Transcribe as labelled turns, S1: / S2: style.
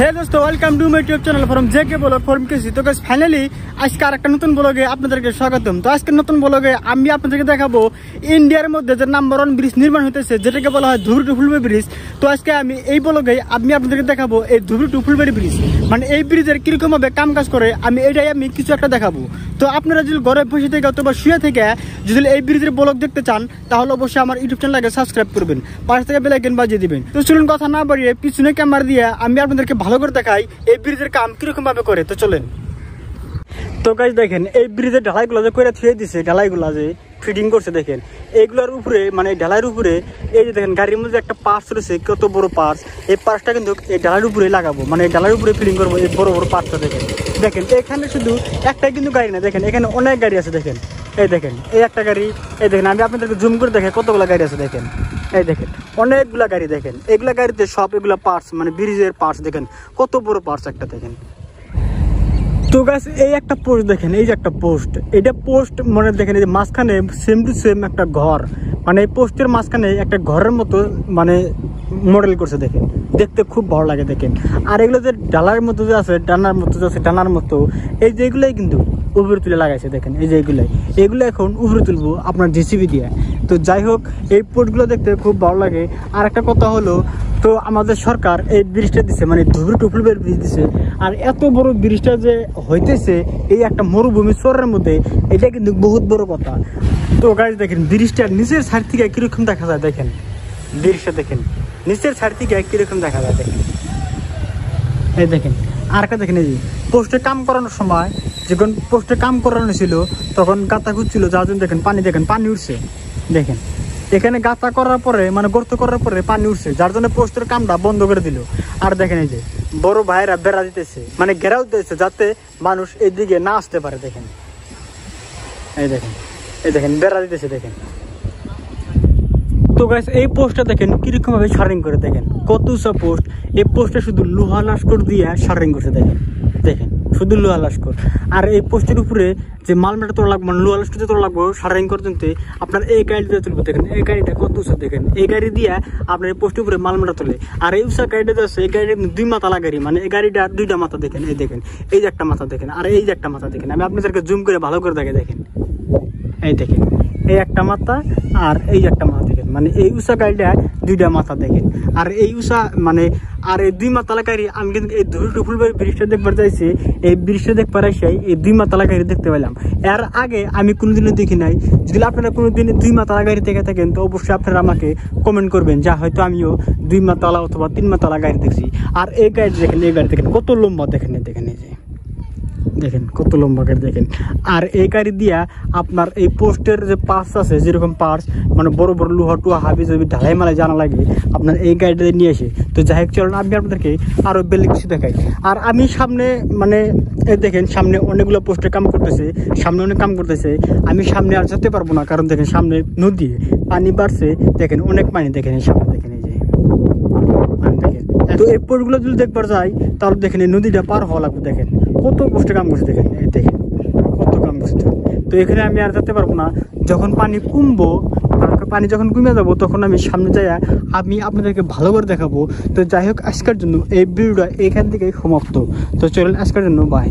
S1: হে দোস্ত, welcome to my YouTube channel from JK vlog from KC. তো guys finally আজকে আরেকটা নতুন ব্লগে আপনাদেরকে স্বাগতম। তো আজকে নতুন ব্লগে আমি আপনাদেরকে দেখাবো ইন্ডিয়ার মধ্যে যে নাম্বার 1 ব্রিজ নির্মাণ হইতেছে, যেটাকে বলা হয় ধুবড়ি টু ফুলবাড়ি ব্রিজ। তো আজকে আমি এই ব্লগে আমি আপনাদেরকে দেখাবো এই ধুবড়ি টু ফুলবাড়ি ব্রিজ, মানে এই ব্রিজের কিরকম ভাবে কাম কাজ করে এটাই আমি কিছু একটা দেখাবো। তো আপনারা যদি ঘরে বসে থেকে অথবা শুয়ে থেকে যদি এই ব্রিজের ব্লগ দেখতে চান, তাহলে অবশ্যই আমার ইউটিউব চ্যানেলকে সাবস্ক্রাইব করবেন, পাশ থেকে বেল আইকন বাজিয়ে দিবেন। তো চলুন কথা না বাড়িয়ে পিছনে ক্যামেরা দিয়ে আমি আপনাদেরকে ভালো করে দেখাই এই ব্রিজের কাম কিরকম ভাবে করে। তো চলেন। তো গাইস দেখেন, এই ব্রিজের ঢালাইগুলো যে করে থুয়ে দিছে, ঢালাইগুলো যে ফিটিং করছে দেখেন, এইগুলোর উপরে মানে ঢালাইয়ের উপরে এই যে দেখেন গাড়ির মধ্যে একটা পার্টস রয়েছে, কত বড় পার্টস। এই পার্টসটা কিন্তু এই ঢালাইয়ের উপরে লাগাবো, মানে এই ঢালাইয়ের উপরে ফিটিং করবো এই বড় বড় পার্টসটা। দেখেন দেখেন এখানে শুধু একটাই কিন্তু গাড়ি না, দেখেন এখানে অনেক গাড়ি আছে। দেখেন এই দেখেন এই একটা গাড়ি, এই দেখেন আমি আপনাদেরকে জুম করে দেখেন কতগুলো গাড়ি আছে। দেখেন এই দেখেন অনেকগুলা গাড়ি, দেখেন এগুলা গাড়িতে সব এগুলা পার্টস, মানে ব্রিজের পার্টস। দেখেন কত বড় পার্টস একটা। দেখেন তো গাছ এই একটা পোস্ট দেখেন, এই যে একটা পোস্ট, এটা পোস্ট মানে দেখেন এই যে মাঝখানে সেম টু সেম একটা ঘর, মানে এই পোস্টের মাঝখানে একটা ঘরের মতো মানে মডেল করছে। দেখেন দেখতে খুব ভালো লাগে। দেখেন আর এগুলো যে ডালার মতো যে আছে, ডানার মতো যে আছে, ডানার মতো এই যে এগুলাই কিন্তু উপরে তুলে লাগাইছে। দেখেন এই যে এগুলো এখন উপরে তুলবো আপনার জেসিবি দিয়ে। তো যাই হোক, এই পোস্টগুলো দেখতে খুব ভালো লাগে। আর একটা কথা হলো, তো আমাদের সরকার এই ব্রিজটা দিছে, মানে ধুবড়ি টু ফুলবাড়ি ব্রিজ দিছে। আর এত বড় ব্রিজটা যে হইতেছে এই একটা মরুভূমি চরের মধ্যে, এটা কিন্তু বহুত বড় কথা। তো গাইস দেখেন ব্রিজটার নিচের সাইড থেকে কিরকম দেখা যায়। দেখেন ব্রিজটা দেখেন নিচের সাইড থেকে কিরকম দেখা যায়। দেখেন এই দেখেন আর একটা দেখেন, এই যে পোস্টে কাম করানোর সময় যখন পোস্টে কাম করানো ছিল তখন গাঁথা খুঁজছিল, যার জন্য দেখেন পানি উঠছে। দেখেন এখানে গাঁথা করার পরে মানে গর্ত করার পরে পানি উঠছে, যার জন্য পোস্টের কামটা বন্ধ করে দিল। আর দেখেন এই যে বড় ভাইরা বেড়া দিতেছে, মানে ঘেরাও দিতেছে যাতে মানুষ এদিকে না আসতে পারে। দেখেন এই দেখেন বেড়া দিতেছে। দেখেন তো গাইস এই পোস্টটা দেখেন কিরকম ভাবে শারিং করে। দেখেন কত উঁচা পোস্ট, এই পোস্টটা শুধু লোহা লাস্কর দিয়ে শারিং করছে। দেখেন শুধু লোহা লাস্কর। আর এই পোস্টের উপরে যে মালমাটা তোলা লাগবে, মানে লোহা লাস্কর তোলা লাগবে শারিং করতে আপনার এই গাড়িটা তুলবে। দেখেন এই গাড়িটা কত উঁচা। দেখেন এই গাড়ি দিয়ে আপনার এই পোস্টের উপরে মালমাটা তোলে। আর এই উঁচা গাড়িটা আছে, এই গাড়িটা 2 মাথালা গাড়ি, মানে এই গাড়িটা 2টা মাথা। দেখেন এই যে একটা মাথা। দেখেন আর এই যে একটা মাথা। দেখেন আমি আপনাদেরকে জুম করে ভালো করে দেখেন এই দেখেন এই একটা মাথা আর এই যে একটা মাথা। দেখেন মানে এই উষা গাড়িটা 2টা মাথা। দেখেন আর এই উষা মানে আর এই 2 মাথালা গাড়ি আমি কিন্তু এই ধুবড়ি টু ফুলবাড়ি ব্রিজটা দেখবার চাইছি। এই ব্রিজটা দেখবার এসে এই 2 মাথালা গাড়ি দেখতে পেলাম। এর আগে আমি কোনোদিনও দেখি নাই। যদি আপনারা কোনোদিন 2 মাথালা গাড়ি দেখে থাকেন তো অবশ্যই আপনারা আমাকে কমেন্ট করবেন, যা হয়তো আমিও 2 মাথালা অথবা 3 মাথালা গাড়ি দেখছি। আর এই গাড়ি দেখেন, এই গাড়ি দেখেন কত লম্বা। দেখেন এই যে দেখেন কত লম্বা গাড়ি। দেখেন আর এই গাড়ি দিয়া আপনার এই পোস্টের যে পার্টস আছে, যেরকম পার্টস মানে বড় বড় লোহা টুহা হাবি যদি ঢালাই মালাই জানা লাগে আপনার এই গাড়িটা নিয়ে আসে। তো যাই হোক চলুন আমি আপনাদেরকে আরো বেলে কিছু দেখাই। আর আমি সামনে মানে দেখেন সামনে অনেকগুলো পোস্টের কাম করতেছে, সামনে অনেক কাম করতেছে। আমি সামনে আর যেতে পারবো না, কারণ দেখেন সামনে নদী, পানি বাড়ছে। দেখেন অনেক পানি। দেখেন এই সামনে দেখেন এই যে দেখেন। তো এই পোস্টগুলো যদি দেখবার যাই তাহলে দেখেন এই নদীটা পার হওয়া লাগবে। দেখেন কত পোস্টে কাম করছে। দেখেন কত কাম করছে। তো এখানে আমি আর যেতে পারবো না। যখন পানি কমবো, পানি যখন কমে যাবো তখন আমি সামনে যাই আমি আপনাদেরকে ভালো করে দেখাবো। তো যাই হোক আজকের জন্য এই ভিডিওটা এখান থেকেই সমাপ্ত। তো চলুন আজকের জন্য বাই।